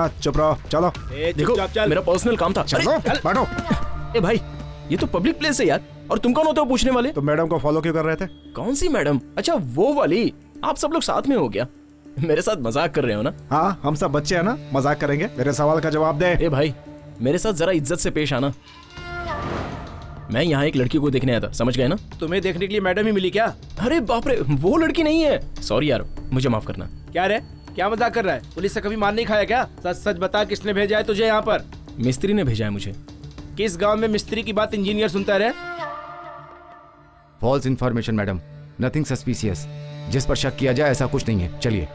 हाँ चुप रहो, चलो। देखो मेरा पर्सनल काम था। चलो बैठो। ए भाई, ये तो पब्लिक प्लेस है यार, और तुम कौन होते हो पूछने वाले? तो मैडम को फॉलो क्यों कर रहे थे? कौन सी मैडम? अच्छा वो वाली। आप सब लोग साथ में हो क्या? मेरे साथ मजाक कर रहे हो ना? हाँ हम सब बच्चे हैं ना, मजाक करेंगे। मेरे सवाल का जवाब दे। ए भाई, मेरे साथ जरा इज्जत से पेश आना। मैं यहाँ एक लड़की को देखने आया था, समझ गए ना? तुम्हें देखने के लिए मैडम ही मिली क्या? अरे बाप रे, वो लड़की नहीं है। सॉरी यार, मुझे माफ करना। क्या रे, क्या मजाक कर रहा है? पुलिस से कभी मार नहीं खाया क्या? सच सच बता, किसने भेजा है तुझे यहाँ पर? मिस्त्री ने भेजा है मुझे। किस गांव में मिस्त्री की बात इंजीनियर सुनता रहे? False information madam, nothing suspicious. जिस पर शक किया जाए ऐसा कुछ नहीं है, चलिए।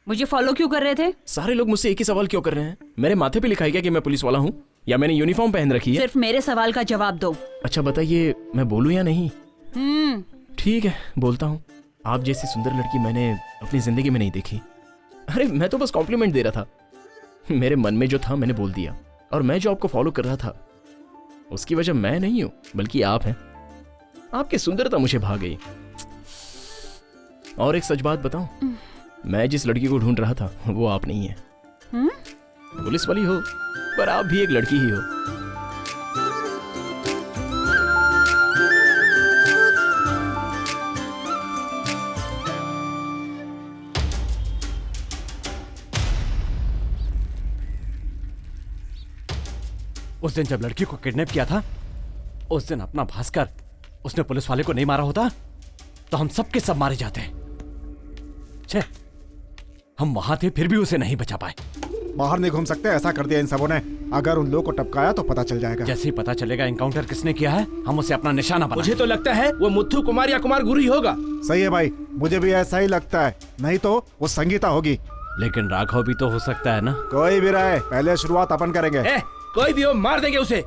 मुझे फॉलो क्यों कर रहे थे? सारे लोग मुझसे एक ही सवाल क्यों कर रहे हैं? मेरे माथे पे लिखा है क्या कि मैं पुलिस वाला हूँ, या मैंने यूनिफॉर्म पहन रखी है? सिर्फ मेरे सवाल का जवाब दो। अच्छा बताइए, मैं बोलूँ या नहीं? ठीक है, बोलता हूँ। आप जैसी सुंदर लड़की मैंने अपनी जिंदगी में नहीं देखी। अरे मैं तो बस कॉम्प्लीमेंट दे रहा था। मेरे मन में जो था मैंने बोल दिया। और मैं जो आपको फॉलो कर रहा था उसकी वजह मैं नहीं हूं, बल्कि आप हैं। आपकी सुंदरता मुझे भा गई। और एक सच बात बताऊं, मैं जिस लड़की को ढूंढ रहा था वो आप नहीं है। पुलिस वाली हो पर आप भी एक लड़की ही हो। उस दिन जब लड़की को किडनैप किया था, उस दिन अपना भास्कर, उसने पुलिस वाले को नहीं मारा होता तो हम सब के सब मारे जाते। छे, हम वहां थे फिर भी उसे नहीं बचा पाए। बाहर नहीं घूम सकते, ऐसा कर दिया इन सबों ने। अगर उन लोगों को टपकाया तो पता चल जाएगा। जैसे ही पता चलेगा एनकाउंटर किसने किया है, हम उसे अपना निशाना बनाएंगे। मुझे तो लगता है वो मुथ्थू कुमार या कुमार गुरु ही होगा। सही है भाई, मुझे भी ऐसा ही लगता है। नहीं तो वो संगीता होगी। लेकिन राघव भी तो हो सकता है ना? कोई भी रहे, पहले शुरुआत अपन करेंगे। कोई भी हो, मार देंगे उसे।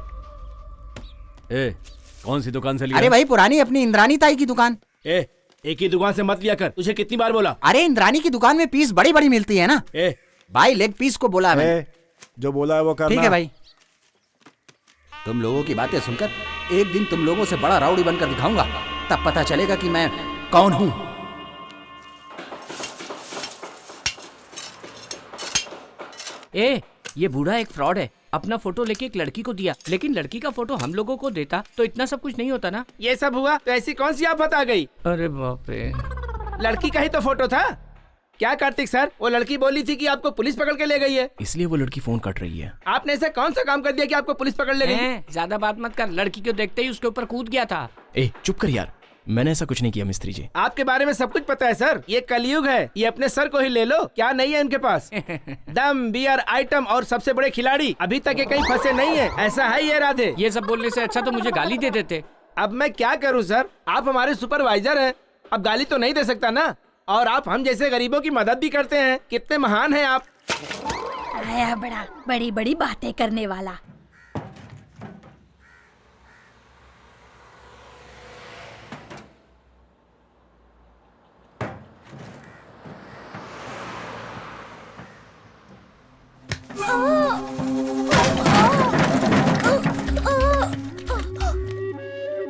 कौन सी दुकान से लिया? अरे भाई, पुरानी अपनी इंद्रानी ताई की दुकान। एक ही दुकान से मत लिया कर, तुझे कितनी बार बोला? अरे इंद्रानी की दुकान में पीस बड़ी बड़ी मिलती है ना। भाई लेग पीस को बोला है। जो बोला है वो करना। ठीक है भाई। तुम लोगों की बातें सुनकर एक दिन तुम लोगों से बड़ा राउडी बनकर दिखाऊंगा, तब पता चलेगा कि मैं कौन हूं। ये बूढ़ा एक फ्रॉड है। अपना फोटो लेके एक लड़की को दिया, लेकिन लड़की का फोटो हम लोगों को देता तो इतना सब कुछ नहीं होता ना। ये सब हुआ तो ऐसी कौन सी आफत आ गई? अरे बाप रे, लड़की का ही तो फोटो था। क्या कार्तिक सर, वो लड़की बोली थी कि आपको पुलिस पकड़ के ले गई है। इसलिए वो लड़की फोन काट रही है। आपने ऐसा कौन सा काम कर दिया कि आपको पुलिस पकड़ ले गई? ज्यादा बात मत कर। लड़की को देखते ही उसके ऊपर कूद गया था। चुप कर यार, मैंने ऐसा कुछ नहीं किया मिस्त्री जी। आपके बारे में सब कुछ पता है सर। ये कलयुग है, ये अपने सर को ही ले लो। क्या नहीं है इनके पास? दम, बियर, आइटम और सबसे बड़े खिलाड़ी। अभी तक ये कहीं फंसे नहीं है। ऐसा है ये राधे? ये सब बोलने से अच्छा तो मुझे गाली दे देते। अब मैं क्या करूं सर, आप हमारे सुपरवाइजर हैं। अब गाली तो नहीं दे सकता ना। और आप हम जैसे गरीबों की मदद भी करते हैं। कितने महान हैं आप। आया बड़ा बड़ी बड़ी बातें करने वाला।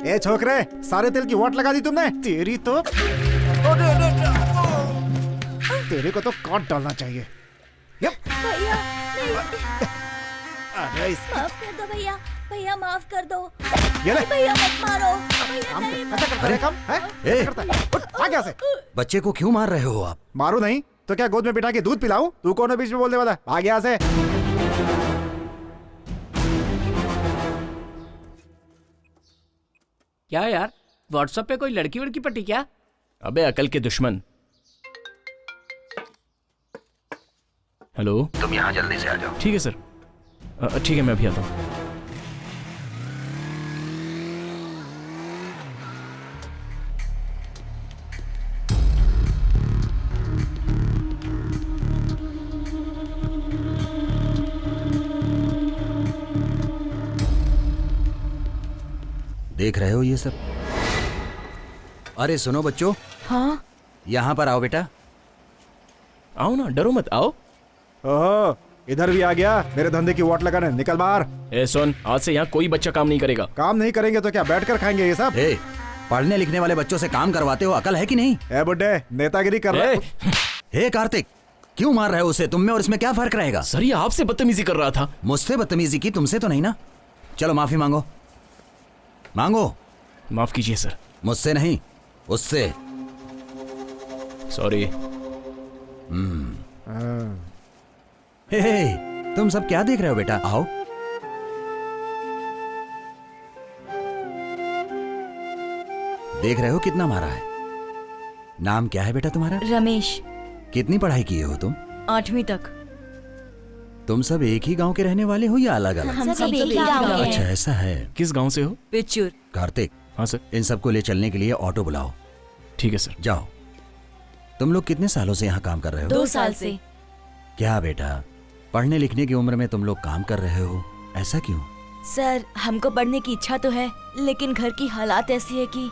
ए छोकरे, सारे तेल की वोट लगा दी तुमने। तेरी तो तेरे को तो काट डालना चाहिए। भैया अरे माफ कर दो भैया, भैया माफ कर दो। ये ले। भैया मत मारो भैया, नहीं अरे कम है? करता है? उठ, आ गया से। बच्चे को क्यों मार रहे हो आप? मारू नहीं तो क्या गोद में बिठा के दूध पिलाऊं? तू कौन है बीच में बोलने वाला? आ गया से। क्या यार, व्हाट्सएप पे कोई लड़की वड़की पटी क्या? अबे अकल के दुश्मन। हेलो, तुम यहाँ जल्दी से आ जाओ। ठीक है सर। ठीक है, मैं अभी आता हूँ। देख रहे हो ये सब? अरे सुनो बच्चों। हाँ यहाँ पर आओ बेटा। आओ ना, डरो मत, आओ। ओहो, इधर भी आ गया मेरे धंधे की वोट लगाने। निकल बाहर। सुन, आज से यहाँ कोई बच्चा काम नहीं करेगा। काम नहीं करेंगे तो क्या बैठकर खाएंगे ये सब? पढ़ने लिखने वाले बच्चों से काम करवाते हो, अकल है कि नहीं? ए बुड्ढे, नेतागिरी कर रहे। हे कार्तिक, क्यों मार रहे हो उसे? तुम में और इसमें क्या फर्क रहेगा? सर ये आपसे बदतमीजी कर रहा था। मुझसे बदतमीजी की, तुमसे तो नहीं ना? चलो माफी मांगो, मांगो। माफ कीजिए सर। मुझसे नहीं, उससे। सॉरी। हे, तुम सब क्या देख रहे हो बेटा? आओ। देख रहे हो कितना मारा है? नाम क्या है बेटा तुम्हारा? रमेश। कितनी पढ़ाई किए हो तुम? 8वीं तक। तुम सब एक ही गांव के रहने वाले हो या अलग अलग? हम सब एक ही गाँव के अच्छा हैं। ऐसा है। किस गांव से हो? पिचूर। कार्तिक, हाँ सर। इन सबको ले चलने के लिए ऑटो बुलाओ। ठीक है सर। जाओ। तुम लोग कितने सालों से यहाँ काम कर रहे हो? 2 साल से। क्या बेटा, पढ़ने लिखने की उम्र में तुम लोग काम कर रहे हो, ऐसा क्यों? सर हमको पढ़ने की इच्छा तो है, लेकिन घर की हालात ऐसी है कि।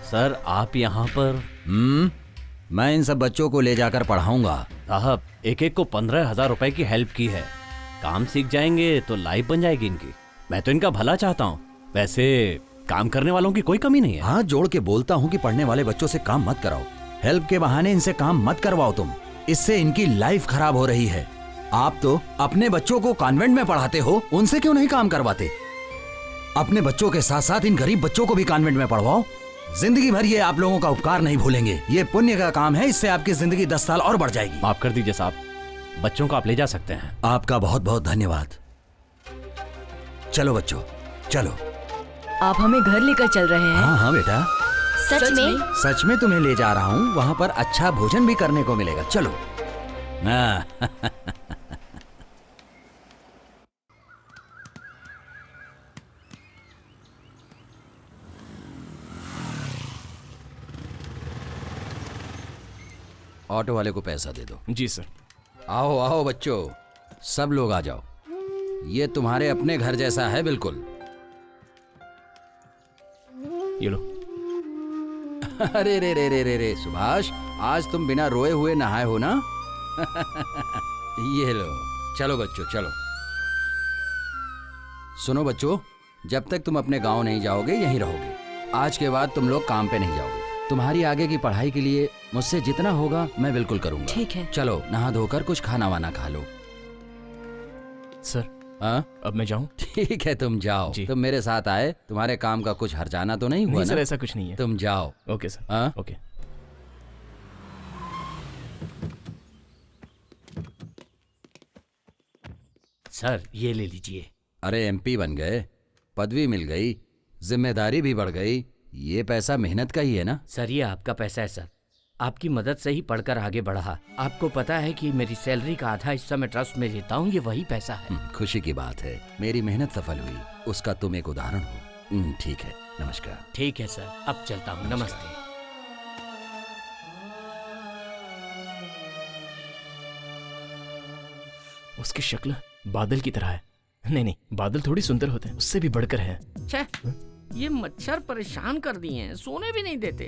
सर आप यहाँ पर? मैं इन सब बच्चों को ले जाकर पढ़ाऊंगा। साहब एक एक को 15,000 रुपए की हेल्प की है। काम सीख जाएंगे तो लाइफ बन जाएगी इनकी। मैं तो इनका भला चाहता हूँ। वैसे काम करने वालों की कोई कमी नहीं है। हाथ जोड़ के बोलता हूँ कि पढ़ने वाले बच्चों से काम मत कराओ। हेल्प के बहाने इनसे काम मत करवाओ तुम। इससे इनकी लाइफ खराब हो रही है। आप तो अपने बच्चों को कॉन्वेंट में पढ़ाते हो, उनसे क्यों नहीं काम करवाते? अपने बच्चों के साथ साथ इन गरीब बच्चों को भी कॉन्वेंट में पढ़वाओ। जिंदगी भर ये आप लोगों का उपकार नहीं भूलेंगे। ये पुण्य का काम है, इससे आपकी जिंदगी 10 साल और बढ़ जाएगी। माफ कर दीजिए साहब, बच्चों को आप ले जा सकते हैं। आपका बहुत बहुत धन्यवाद। चलो बच्चों, चलो। आप हमें घर लेकर चल रहे हैं? हाँ हाँ बेटा, सच में? सच में तुम्हें ले जा रहा हूँ। वहाँ पर अच्छा भोजन भी करने को मिलेगा। चलो। हाँ। ऑटो वाले को पैसा दे दो। जी सर। आओ आओ बच्चों, सब लोग आ जाओ। ये तुम्हारे अपने घर जैसा है बिल्कुल। ये लो। अरे रे रे रे रे रे सुभाष, आज तुम बिना रोए हुए नहाए हो ना? ये लो। चलो बच्चों चलो। सुनो बच्चों, जब तक तुम अपने गांव नहीं जाओगे यहीं रहोगे। आज के बाद तुम लोग काम पे नहीं जाओगे। तुम्हारी आगे की पढ़ाई के लिए मुझसे जितना होगा मैं बिल्कुल करूंगा। ठीक है। चलो नहा धोकर कुछ खाना वाना खा लो। सर हाँ अब मैं जाऊं? ठीक है, तुम जाओ। जी। तुम मेरे साथ आए, तुम्हारे काम का कुछ हर्जाना तो नहीं हुआ नहीं ना? सर, ऐसा कुछ नहीं है। तुम जाओ। Okay sir. हाँ? ओके। सर ये ले लीजिए। अरे एमपी बन गए, पदवी मिल गई, जिम्मेदारी भी बढ़ गई। ये पैसा मेहनत का ही है ना? सर ये आपका पैसा है सर, आपकी मदद से ही पढ़कर आगे बढ़ा। आपको पता है कि मेरी सैलरी का आधा हिस्सा मैं ट्रस्ट में देता हूँ, ये वही पैसा है। खुशी की बात है, मेरी मेहनत सफल हुई, उसका तुम एक उदाहरण हो। ठीक है, नमस्कार। ठीक है सर, अब चलता हूँ। नमस्ते। उसकी शक्ल बादल की तरह है। नहीं नहीं, बादल थोड़ी सुंदर होते हैं, उससे भी बढ़कर है। छे, ये मच्छर परेशान कर दिए हैं, सोने भी नहीं देते।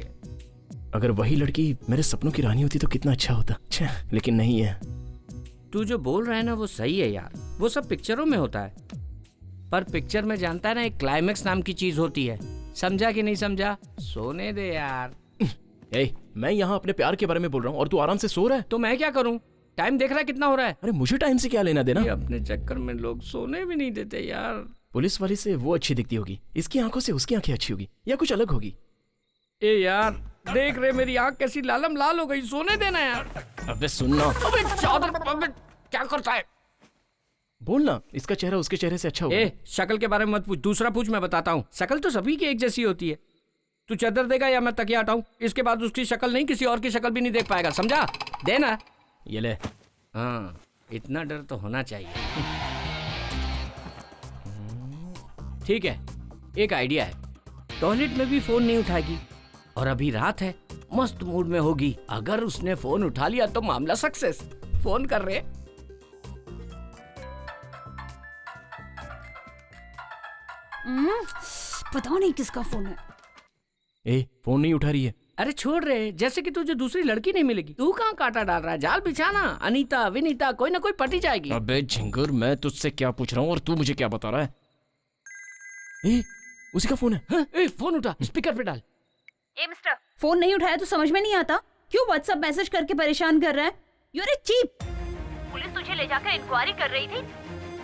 अगर वही लड़की मेरे सपनों की रानी होती तो कितना अच्छा होता। छे, लेकिन नहीं है। तू जो बोल रहा है ना वो सही है यार, वो सब पिक्चरों में होता है। पर पिक्चर में जानता है ना, एक क्लाइमेक्स नाम की चीज होती है। समझा कि नहीं समझा? सोने दे यार। ए, मैं यहाँ अपने प्यार के बारे में बोल रहा हूँ और तू आराम से सो रहा है। तो मैं क्या करूँ? टाइम देख रहा है कितना हो रहा है? अरे मुझे टाइम से क्या लेना देना? ये अपने चक्कर में लोग सोने भी नहीं देते यार। पुलिस वाली से वो अच्छी दिखती होगी, इसकी आंखों से उसकी आंखें अच्छी होगी, या कुछ अलग होगी। ए यार देख रहे मेरी आंख कैसी लालम लाल हो गई, सोने देना यार। अबे सुनना। अबे चादर, अबे क्या करता है? बोलना, इसका चेहरा उसके चेहरे से अच्छा होगा। ए शक्ल के बारे में मत पूछ, दूसरा पूछ, मैं बताता हूँ। शक्ल तो सभी की एक जैसी होती है। तू चादर देगा या मैं तकिया हटाऊं? इसके बाद उसकी शक्ल नहीं, किसी और की शक्ल भी नहीं देख पाएगा, समझा? देना। ये ले। हाँ, इतना डर तो होना चाहिए। ठीक है, एक आइडिया है। टॉयलेट में भी फोन नहीं उठाएगी और अभी रात है, मस्त मूड में होगी। अगर उसने फोन उठा लिया तो मामला सक्सेस। फोन कर रहे। पता नहीं किसका फोन है। ए, फोन नहीं उठा रही है। अरे छोड़ रहे, जैसे कि तुझे दूसरी लड़की नहीं मिलेगी। तू कहाँ कांटा डाल रहा है? जाल बिछाना। अनीता विनीता कोई ना कोई पटी जाएगी। अबे झिंगुर, मैं तुझसे क्या पूछ रहा हूँ और तू मुझे क्या बता रहा है? ए, उसी का फोन है। हाँ, ए, फोन उठा, स्पीकर पे डाल। ए मिस्टर, फोन नहीं उठाया तो समझ में नहीं आता? क्यों व्हाट्सएप मैसेज करके परेशान कर रहा है? You are a cheap. Police तुझे ले जाकर इंक्वायरी कर रही थी,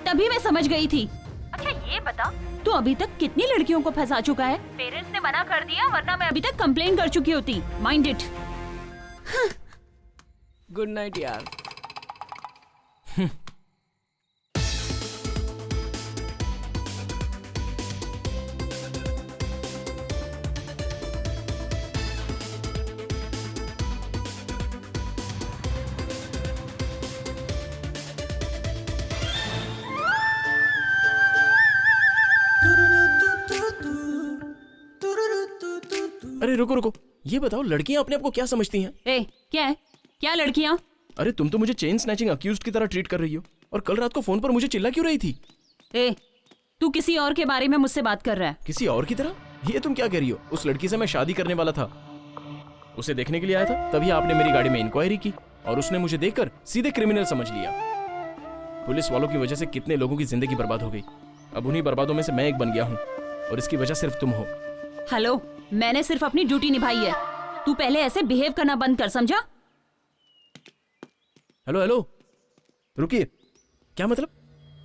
तभी मैं समझ गई थी। अच्छा ये बता, तू अभी तक कितनी लड़कियों को फंसा चुका है? पेरेंट्स ने मना कर दिया, वरना मैं अभी तक कंप्लेन कर चुकी होती। Mind it. गुड नाइट यार। अरे रुको रुको, ये बताओ लड़कियां अपने आप को क्या समझती हैं? ए, क्या है? क्या लड़कियां? अरे तुम तो मुझे चेन स्नैचिंग अक्यूज्ड की तरह ट्रीट कर रही हो, और कल रात को फोन पर मुझे चिल्ला क्यों रही थी? ए, तू किसी और के बारे में मुझसे बात कर रहा है। किसी और की तरह? ये तुम क्या कह रही हो? उस लड़की से मैं शादी करने वाला था, उसे देखने के लिए आया था, तभी आपने मेरी गाड़ी में इंक्वायरी की और उसने मुझे देखकर सीधे क्रिमिनल समझ लिया। पुलिस वालों की वजह से कितने लोगों की जिंदगी बर्बाद हो गई। अब उन्हीं बर्बादों में से मैं एक बन गया हूँ, और इसकी वजह सिर्फ तुम हो। हेलो, मैंने सिर्फ अपनी ड्यूटी निभाई है। तू पहले ऐसे बिहेव करना बंद कर, समझा? हेलो हेलो, रुकिए, क्या मतलब?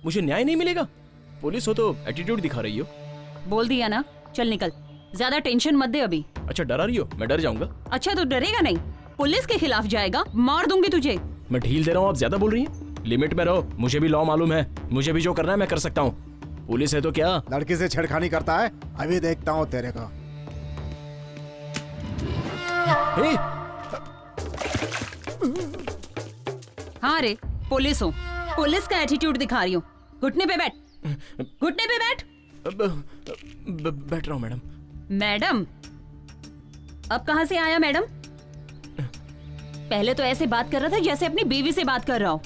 मुझे न्याय नहीं मिलेगा? पुलिस हो तो एटीट्यूड दिखा रही हो। बोल दिया ना, चल निकल। ज्यादा टेंशन मत दे अभी। अच्छा डरा रही हो? मैं डर जाऊंगा। अच्छा तो डरेगा नहीं? पुलिस के खिलाफ जाएगा, मार दूंगी तुझे। मैं ढील दे रहा हूँ, आप ज्यादा बोल रही हैं। लिमिट में रहो, मुझे भी लॉ मालूम है, मुझे भी जो करना है मैं कर सकता हूँ। पुलिस है तो क्या? लड़की से छेड़खानी करता है, अभी देखता हूँ तेरे को। हे, हाँ रे, पुलिस हो, पुलिस का एटीट्यूड दिखा रही हूँ। घुटने पे बैठ, घुटने पे बैठ। बैठ रहा हूँ मैडम। मैडम? अब कहाँ से आया मैडम? पहले तो ऐसे बात कर रहा था जैसे अपनी बीवी से बात कर रहा हो।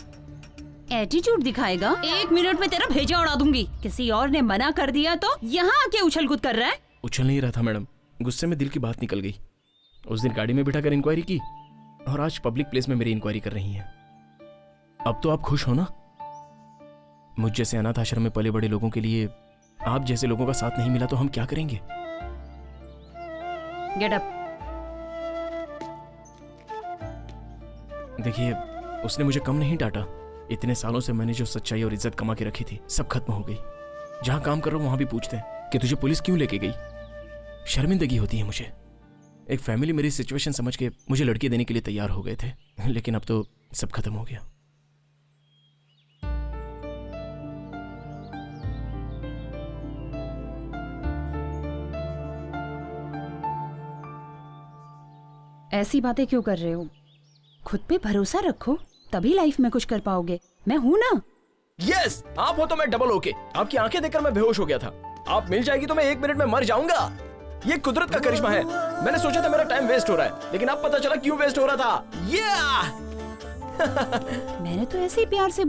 एटीट्यूड दिखाएगा? 1 मिनट में तेरा भेजा उड़ा दूंगी। किसी और ने मना कर दिया तो यहाँ आके उछल कूद कर रहा है। उछल नहीं रहा था मैडम, गुस्से में दिल की बात निकल गई। उस दिन गाड़ी में बिठाकर इंक्वायरी की, और आज पब्लिक प्लेस में मेरी इंक्वायरी कर रही हैं। अब तो आप खुश हो ना? मुझ जैसे अनाथ आश्रम में पले बड़े लोगों के लिए आप जैसे लोगों का साथ नहीं मिला तो हम क्या करेंगे? Get up. देखिए, उसने मुझे कम नहीं डांटा। इतने सालों से मैंने जो सच्चाई और इज्जत कमा के रखी थी, सब खत्म हो गई। जहां काम कर रहा हूं वहां भी पूछते हैं कि तुझे पुलिस क्यों लेके गई। शर्मिंदगी होती है मुझे। एक फैमिली मेरी सिचुएशन समझ के मुझे लड़की देने के लिए तैयार हो गए थे, लेकिन अब तो सब खत्म हो गया। ऐसी बातें क्यों कर रहे हो? खुद पे भरोसा रखो, तभी लाइफ में कुछ कर पाओगे। मैं हूं ना। यस, आप हो तो मैं डबल होके। आपकी आंखें देखकर मैं बेहोश हो गया था। आप मिल जाएगी तो मैं 1 मिनट में मर जाऊंगा। ये कुदरत का करिश्मा है। मैंने सोचा था मेरा टाइम वेस्ट हो रहा है, लेकिन अब पता चला क्यों वेस्ट हो रहा था। मैंने तो ऐसे ही प्यार से